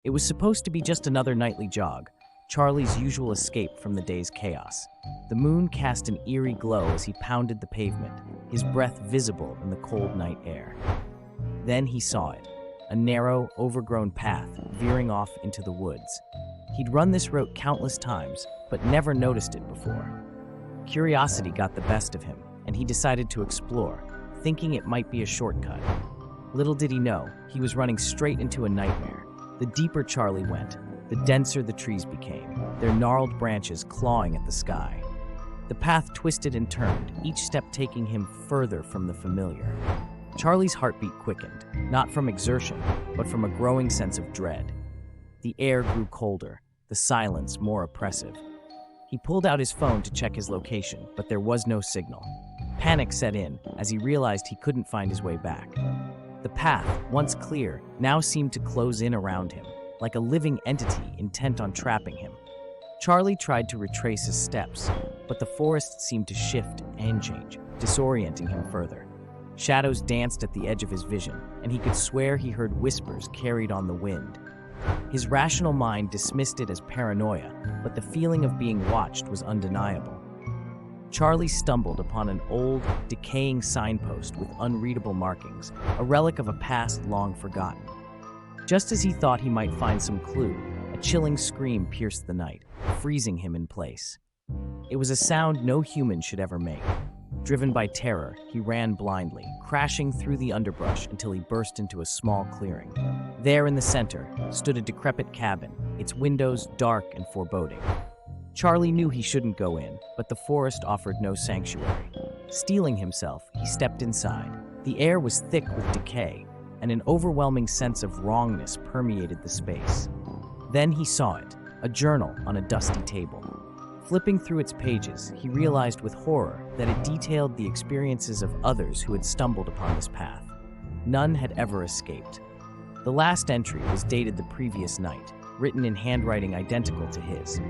It was supposed to be just another nightly jog, Charlie's usual escape from the day's chaos. The moon cast an eerie glow as he pounded the pavement, his breath visible in the cold night air. Then he saw it, a narrow, overgrown path veering off into the woods. He'd run this route countless times, but never noticed it before. Curiosity got the best of him, and he decided to explore, thinking it might be a shortcut. Little did he know, he was running straight into a nightmare. The deeper Charlie went, the denser the trees became, their gnarled branches clawing at the sky. The path twisted and turned, each step taking him further from the familiar. Charlie's heartbeat quickened, not from exertion, but from a growing sense of dread. The air grew colder, the silence more oppressive. He pulled out his phone to check his location, but there was no signal. Panic set in as he realized he couldn't find his way back. The path, once clear, now seemed to close in around him, like a living entity intent on trapping him. Charlie tried to retrace his steps, but the forest seemed to shift and change, disorienting him further. Shadows danced at the edge of his vision, and he could swear he heard whispers carried on the wind. His rational mind dismissed it as paranoia, but the feeling of being watched was undeniable. Charlie stumbled upon an old, decaying signpost with unreadable markings, a relic of a past long forgotten. Just as he thought he might find some clue, a chilling scream pierced the night, freezing him in place. It was a sound no human should ever make. Driven by terror, he ran blindly, crashing through the underbrush until he burst into a small clearing. There in the center stood a decrepit cabin, its windows dark and foreboding. Charlie knew he shouldn't go in, but the forest offered no sanctuary. Steeling himself, he stepped inside. The air was thick with decay, and an overwhelming sense of wrongness permeated the space. Then he saw it, a journal on a dusty table. Flipping through its pages, he realized with horror that it detailed the experiences of others who had stumbled upon this path. None had ever escaped. The last entry was dated the previous night, written in handwriting identical to his.